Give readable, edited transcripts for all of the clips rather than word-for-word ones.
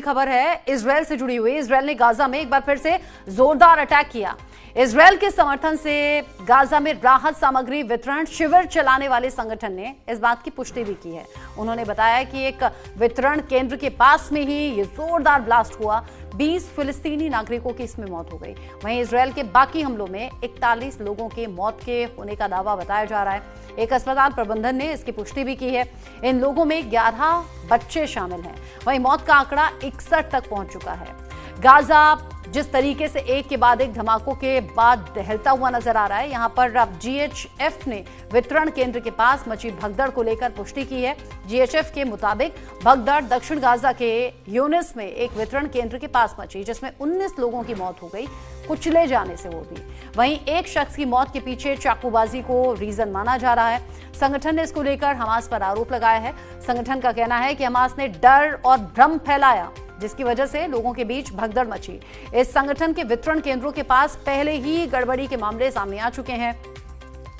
खबर है इजरायल से जुड़ी हुई। इजरायल ने गाजा में एक बार फिर से जोरदार अटैक किया। इजरायल के समर्थन से गाजा में राहत सामग्री वितरण शिविर चलाने वाले संगठन ने इस बात की पुष्टि भी की है। उन्होंने बताया कि एक वितरण केंद्र के पास में ही ये जोरदार ब्लास्ट हुआ। 20 फिलिस्तीनी नागरिकों की इसमें मौत हो गई। वहीं इजरायल के बाकी हमलों में 41 लोगों के मौत के होने का दावा बताया जा रहा है। एक अस्पताल प्रबंधन ने इसकी पुष्टि भी की है। इन लोगों में 11 बच्चे शामिल हैं। वहीं मौत का आंकड़ा 61 तक पहुंच चुका है। गाजा जिस तरीके से एक के बाद एक धमाकों के बाद दहलता हुआ नजर आ रहा है, यहां पर अब जीएचएफ ने वितरण केंद्र के पास मची भगदड़ को लेकर पुष्टि की है। जीएचएफ के मुताबिक भगदड़ दक्षिण गाजा के यूनिस में एक वितरण केंद्र के पास मची, जिसमें 19 लोगों की मौत हो गई, कुचले जाने से वो भी। वहीं एक शख्स की मौत के पीछे चाकूबाजी को रीजन माना जा रहा है। संगठन ने इसको लेकर हमास पर आरोप लगाया है। संगठन का कहना है कि हमास ने डर और भ्रम फैलाया, जिसकी वजह से लोगों के बीच भगदड़ मची। इस संगठन के वितरण केंद्रों के पास पहले ही गड़बड़ी के मामले सामने आ चुके हैं।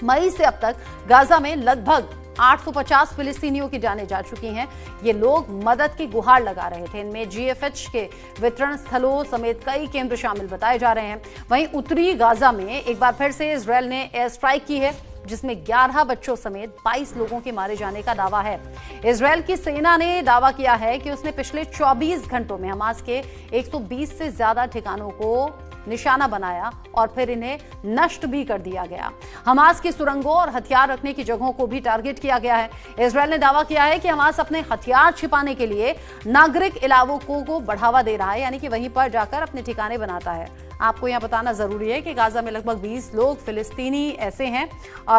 मई से अब तक गाजा में लगभग 850 फिलिस्तीनियों की जानें जा चुकी हैं। ये लोग मदद की गुहार लगा रहे थे। इनमें जीएफएच के वितरण स्थलों समेत कई केंद्र शामिल बताए जा रहे हैं। वहीं उत्तरी गाजा में एक बार फिर से इजरायल ने एयर स्ट्राइक की है, जिसमें 11 बच्चों समेत 22 लोगों के मारे जाने का दावा है। इजरायल की सेना ने दावा किया है कि उसने पिछले 24 घंटों में हमास के 120 से ज्यादा ठिकानों को निशाना बनाया और फिर इन्हें नष्ट भी कर दिया गया। हमास की सुरंगों और हथियार रखने की जगहों को भी टारगेट किया गया है। इजरायल ने दावा किया है कि हमास अपने हथियार छिपाने के लिए नागरिक इलाकों को बढ़ावा दे रहा है, यानी कि वहीं पर जाकर अपने ठिकाने बनाता है। आपको यहां बताना जरूरी है कि गाजा में लगभग 20 लोग फिलिस्तीनी ऐसे हैं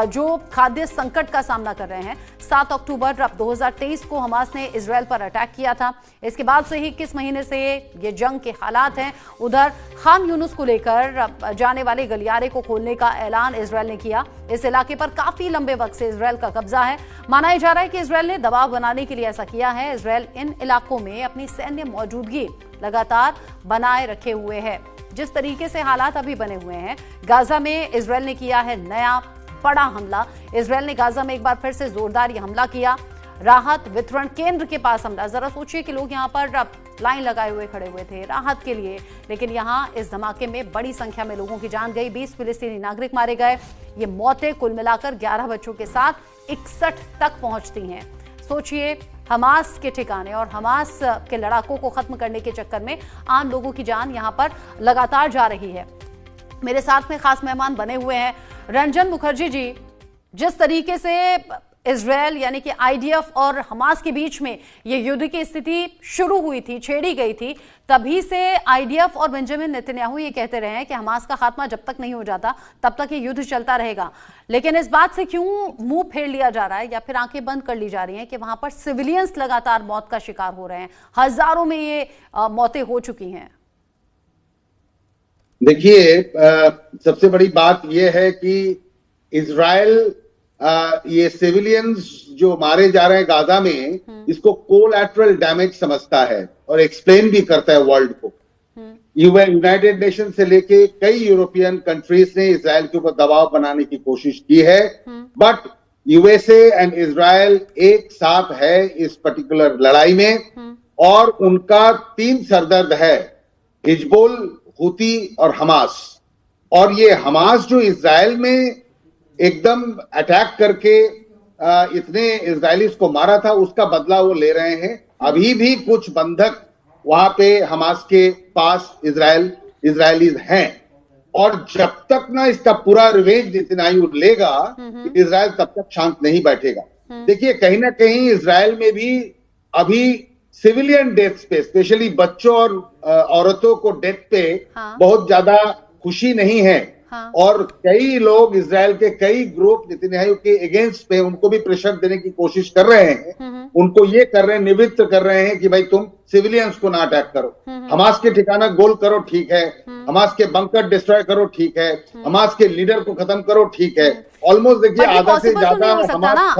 जो खाद्य संकट का सामना कर रहे हैं। 7 अक्टूबर 2023 को हमास ने इजरायल पर अटैक किया था। इसके बाद से ही किस महीने से ये जंग के हालात हैं। उधर खान यूनुस को लेकर जाने वाले गलियारे को खोलने का ऐलान इजरायल ने किया। इस इलाके पर काफी लंबे वक्त से इजरायल का कब्जा है। माना जा रहा है कि इजरायल ने दबाव बनाने के लिए ऐसा किया है। इजरायल इन इलाकों में अपनी सैन्य मौजूदगी लगातार बनाए रखे हुए है। जिस तरीके से हालात अभी बने हुए हैं, गाजा में इजरायल ने किया है नया बड़ा हमला। इजरायल ने गाजा में एक बार फिर से जोरदार ये हमला किया। राहत वितरण केंद्र के पास हमला। जरा सोचिए कि लोग यहां पर लाइन लगाए हुए खड़े हुए थे राहत के लिए, लेकिन यहां इस धमाके में बड़ी संख्या में लोगों की जान गई। 20 फिलिस्तीनी नागरिक मारे गए। ये मौतें कुल मिलाकर 11 बच्चों के साथ 61 तक पहुंचती हैं। सोचिए, हमास के ठिकाने और हमास के लड़ाकों को खत्म करने के चक्कर में आम लोगों की जान यहां पर लगातार जा रही है। मेरे साथ में खास मेहमान बने हुए हैं रंजन मुखर्जी जी। जिस तरीके से इजरायल यानी कि आईडीएफ और हमास के बीच में ये युद्ध की स्थिति शुरू हुई थी, छेड़ी गई थी, तभी से आईडीएफ और बेंजामिन नेतन्याहू ये कहते रहे हैं कि हमास का खात्मा जब तक नहीं हो जाता तब तक ये युद्ध चलता रहेगा। लेकिन इस बात से क्यों मुंह फेर लिया जा रहा है या फिर आंखें बंद कर ली जा रही हैं कि वहां पर सिविलियंस लगातार मौत का शिकार हो रहे हैं? हजारों में ये मौतें हो चुकी हैं। देखिए, सबसे बड़ी बात यह है कि इजराइल ये सिविलियंस जो मारे जा रहे हैं गाजा में, इसको कोलैटरल डैमेज समझता है और एक्सप्लेन भी करता है वर्ल्ड को। यूनाइटेड नेशन से लेके कई यूरोपियन कंट्रीज ने इजराइल के ऊपर दबाव बनाने की कोशिश की है, बट यूएसए एंड इजराइल एक साथ है इस पर्टिकुलर लड़ाई में। और उनका 3 सरदर्द है, हिजबुल, हुती और हमास। और ये हमास जो इजराइल में एकदम अटैक करके इतने इजरायलीज को मारा था, उसका बदला वो ले रहे हैं। अभी भी कुछ बंधक वहां पे हमास के पास इजरायलीज हैं, और जब तक ना इसका पूरा रिवेंज नेतन्याहू लेगा, इजराइल तब तक शांत नहीं बैठेगा। देखिए, कहीं ना कहीं इजराइल में भी अभी सिविलियन डेथ्स पे, स्पेशली बच्चों और औरतों को डेथ पे बहुत ज्यादा खुशी नहीं है। और कई लोग इजराइल के कई ग्रुप नेतन्याहू के अगेंस्ट पे उनको भी प्रेशर देने की कोशिश कर रहे हैं। उनको ये कर रहे हैं, निवृत्त कर रहे हैं कि भाई तुम सिविलियंस को ना अटैक करो, हमास के ठिकाना गोल करो, ठीक है, हमास के बंकर डिस्ट्रॉय करो, ठीक है, हमास के लीडर को खत्म करो, ठीक है। ऑलमोस्ट देखिए आधा से ज्यादा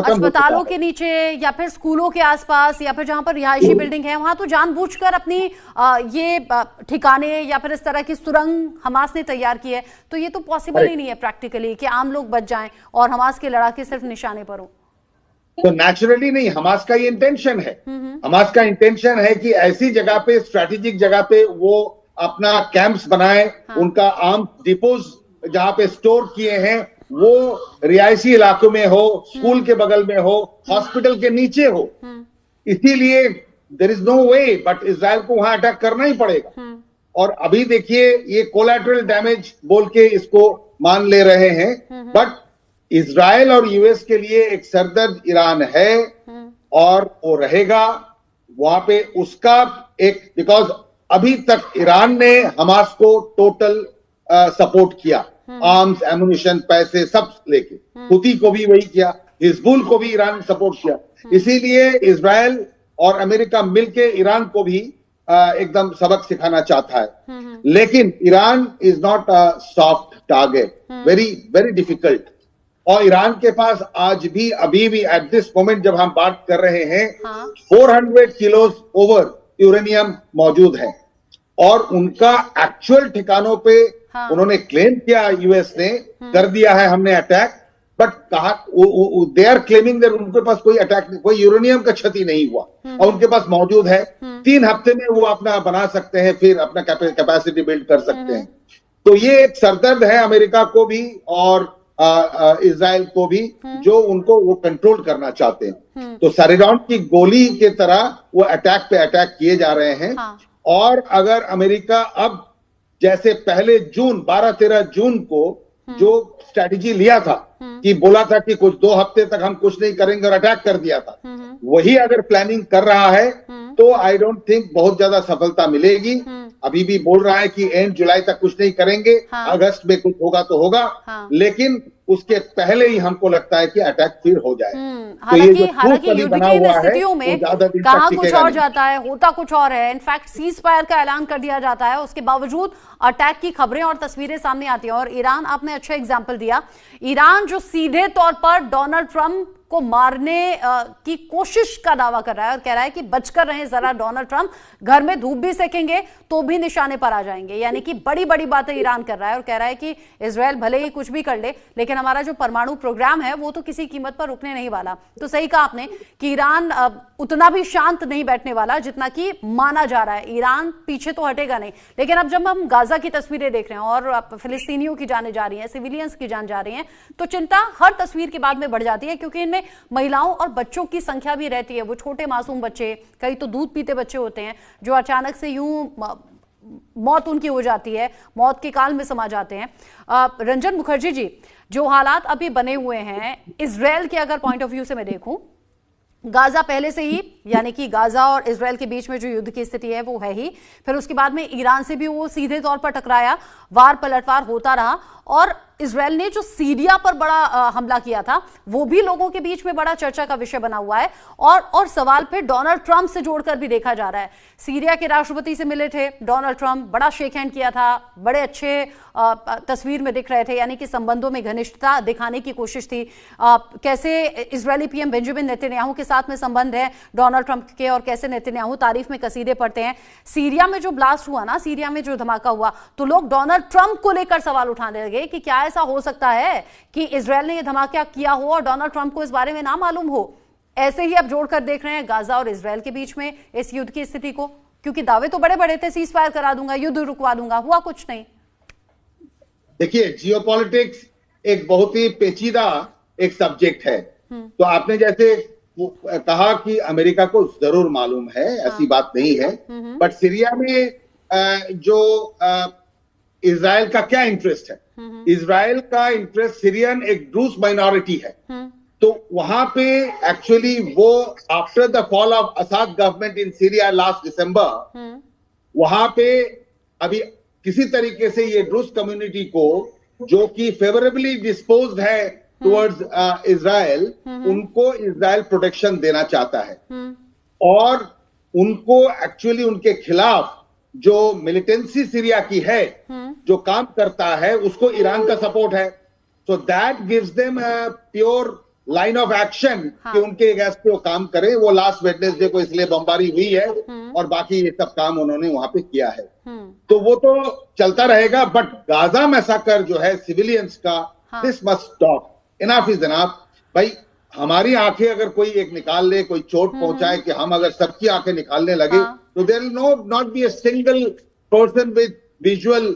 अस्पतालों के नीचे या फिर स्कूलों के आसपास या फिर जहां पर रिहायशी बिल्डिंग है, वहां तो जानबूझकर अपनी ये ठिकाने या फिर इस तरह की सुरंग हमास ने तैयार की है। तो ये तो पॉसिबल ही नहीं है प्रैक्टिकली कि आम लोग बच जाएं और हमास के लड़ाके सिर्फ निशाने पर हो। तो नेचुरली नहीं, हमास का ये इंटेंशन है, हमास का इंटेंशन है कि ऐसी जगह पे, स्ट्रैटेजिक जगह पे वो अपना कैंप्स बनाए, उनका आर्म्स डिपोज जहां पे स्टोर किए हैं वो रिहायशी इलाकों में हो, स्कूल के बगल में हो, हॉस्पिटल के नीचे हो। इसीलिए there is no way but Israel को वहां अटैक करना ही पड़ेगा। और अभी देखिए ये कोलैटरल डैमेज बोल के इसको मान ले रहे हैं, बट इजराइल और यूएस के लिए एक सरदर्द ईरान है और वो रहेगा वहां पे उसका एक, बिकॉज अभी तक ईरान ने हमास को टोटल सपोर्ट किया, आर्म्स, एमुनिशन, पैसे सब लेके, हुती को भी वही किया, हिजबुल को भी ईरान ने सपोर्ट किया। इसीलिए इजराइल और अमेरिका मिलके ईरान को भी एकदम सबक सिखाना चाहता है। लेकिन Iran is not a soft target, very very difficult. और ईरान के पास आज भी, अभी भी एट दिस मोमेंट जब हम बात कर रहे हैं, 400 किलो ओवर यूरेनियम मौजूद है। और उनका एक्चुअल ठिकानों पे उन्होंने क्लेम किया, यूएस ने कर दिया है हमने अटैक, बट कहा दे आर क्लेमिंग दैट उनके पास कोई अटैक नहीं, कोई यूरेनियम का क्षति नहीं हुआ और उनके पास मौजूद है। 3 हफ्ते में वो अपना बना सकते हैं, फिर अपना कैपेसिटी बिल्ड कर सकते हैं। तो ये एक सरदर्द है अमेरिका को भी और इजराइल को भी, जो उनको वो कंट्रोल करना चाहते हैं। तो सरेडॉन की गोली के तरह वो अटैक पे अटैक किए जा रहे हैं। और अगर अमेरिका अब जैसे पहले जून 12-13 जून को जो स्ट्रैटेजी लिया था कि बोला था कि कुछ 2 हफ्ते तक हम कुछ नहीं करेंगे और अटैक कर दिया था, वही अगर प्लानिंग कर रहा है तो आई डोंट थिंक बहुत ज्यादा सफलता मिलेगी। अभी भी बोल रहा है कि एंड जुलाई तक कुछ नहीं करेंगे, अगस्त में कुछ होगा तो होगा, लेकिन उसके पहले ही हमको लगता है कि अटैक फिर हो जाए। हालांकि युद्ध की इन स्थितियों में कहा कुछ और जाता है, होता कुछ और है। इनफैक्ट सीज फायर का ऐलान कर दिया जाता है, उसके बावजूद अटैक की खबरें और तस्वीरें सामने आती हैं। और ईरान, आपने अच्छा एग्जाम्पल दिया, ईरान जो सीधे तौर पर डोनाल्ड ट्रंप को मारने की कोशिश का दावा कर रहा है और कह रहा है कि बचकर रहें जरा, डोनाल्ड ट्रंप घर में धूप भी सेकेंगे तो भी निशाने पर आ जाएंगे। यानी कि बड़ी बड़ी बातें ईरान कर रहा है और कह रहा है कि इजराइल भले ही कुछ भी कर ले, लेकिन हमारा जो परमाणु प्रोग्राम है वो तो किसी कीमत पर रुकने नहीं वाला। तो सही कहा आपने कि ईरान उतना भी शांत नहीं बैठने वाला जितना कि माना जा रहा है। ईरान पीछे तो हटेगा नहीं। लेकिन अब जब हम गाजा की तस्वीरें देख रहे हैं और फिलिस्तीनियों की जाने जा रही हैं, सिविलियंस की जान जा रही हैं, तो चिंता हर तस्वीर के बाद में बढ़ जाती है, क्योंकि इनमें महिलाओं और बच्चों की संख्या भी रहती है। वो छोटे मासूम बच्चे, कई तो दूध पीते बच्चे होते हैं, जो अचानक से यूं मौत उनकी हो जाती है, मौत के काल में समा जाते हैं। रंजन मुखर्जी जी, जो हालात अभी बने हुए हैं इजराइल के अगर पॉइंट ऑफ व्यू से मैं देखूं, गाजा पहले से ही, यानी कि गाजा और इजराइल के बीच में जो युद्ध की स्थिति है वो है ही, फिर उसके बाद में ईरान से भी वो सीधे तौर पर टकराया, वार पलटवार होता रहा, और इजराइल ने जो सीरिया पर बड़ा हमला किया था वो भी लोगों के बीच में बड़ा चर्चा का विषय बना हुआ है। और सवाल फिर डोनाल्ड ट्रंप से जोड़कर भी देखा जा रहा है। सीरिया के राष्ट्रपति से मिले थे डोनाल्ड ट्रंप, बड़ा शेक हैंड किया था, बड़े अच्छे तस्वीर में दिख रहे थे, यानी कि संबंधों में घनिष्ठता दिखाने की कोशिश थी। कैसे इजरायली पीएम बेंजामिन नेतन्याहू के साथ में संबंध है डोनाल्ड ट्रंप के, और कैसे नेतन्याहू तारीफ में कसीदे पढ़ते हैं। सीरिया में जो ब्लास्ट हुआ ना, सीरिया में जो धमाका हुआ, तो लोग डोनाल्ड ट्रंप को लेकर सवाल उठाने लगे कि क्या ऐसा हो सकता है कि इजराइल ने यह धमाका किया हो और डोनाल्ड ट्रंप को इस बारे में ना मालूम हो। ऐसे ही अब जोड़कर देख रहे हैं गाजा और इजराइल के बीच में इस युद्ध की स्थिति को, क्योंकि दावे तो बड़े बड़े थे, सीज फायर करा दूंगा, युद्ध रुकवा दूंगा, हुआ कुछ नहीं। देखिए, जियोपॉलिटिक्स एक बहुत ही पेचीदा एक सब्जेक्ट है। तो आपने जैसे कहा कि अमेरिका को जरूर मालूम है, ऐसी बात नहीं है, बट सीरिया में जो इजराइल का क्या इंटरेस्ट है, इजराइल का इंटरेस्ट सीरियन एक ड्रूज माइनॉरिटी है। तो वहां पे एक्चुअली वो after the fall of Assad government in Syria last December, वहां पे अभी किसी तरीके से ये ड्रूज कम्युनिटी को, जो कि फेवरेबली डिस्पोज्ड है टुवर्ड्स इजराइल, उनको इजराइल प्रोटेक्शन देना चाहता है। और उनको एक्चुअली उनके खिलाफ जो मिलिटेंसी सीरिया की है, जो काम करता है, उसको ईरान का सपोर्ट है। So that gives them a pure line of action कि उनके अगेंस्ट पे वो काम करे। वो लास्ट वेडनेसडे को इसलिए बमबारी हुई है और बाकी ये सब काम उन्होंने वहां पे किया है। तो वो तो चलता रहेगा, बट गाजा मैसाकर जो है सिविलियंस का, this must stop, enough is enough. भाई हमारी आंखें अगर कोई एक निकाल ले, कोई चोट पहुंचाए, कि हम अगर सबकी आंखें निकालने लगे, तो there will not be a single person with visual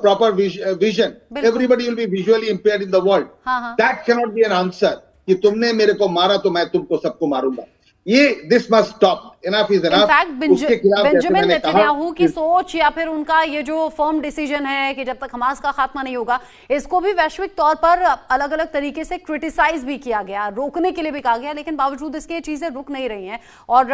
proper vision. Everybody will be visually impaired in the world. That cannot be an answer कि तुमने मेरे को मारा तो मैं तुमको सबको मारूंगा. ये this must stop. Enough is enough. उसके खिलाफ बेंजामिन नेतन्याहू की सोच या फिर उनका ये जो फर्म डिसीजन है कि जब तक हमास का खात्मा नहीं होगा, इसको भी वैश्विक तौर पर अलग अलग तरीके से क्रिटिसाइज भी किया गया, रोकने के लिए भी कहा गया, लेकिन बावजूद इसके ये चीजें रुक नहीं रही हैं. और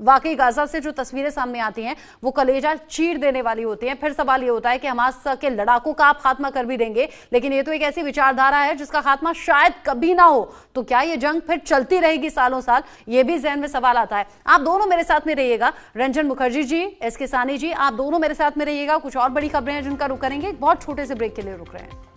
वाकई गाजा से जो तस्वीरें सामने आती हैं वो कलेजा चीर देने वाली होती हैं. फिर सवाल ये होता है कि हमास के लड़ाकों का आप खात्मा कर भी देंगे, लेकिन ये तो एक ऐसी विचारधारा है जिसका खात्मा शायद कभी ना हो. तो क्या ये जंग फिर चलती रहेगी सालों साल? ये भी जहन में सवाल आता है. आप दोनों मेरे साथ में रहिएगा, रंजन मुखर्जी जी, एस के सानी जी, आप दोनों मेरे साथ में रहिएगा. कुछ और बड़ी खबरें हैं जिनका रुख करेंगे. बहुत छोटे से ब्रेक के लिए रुक रहे हैं.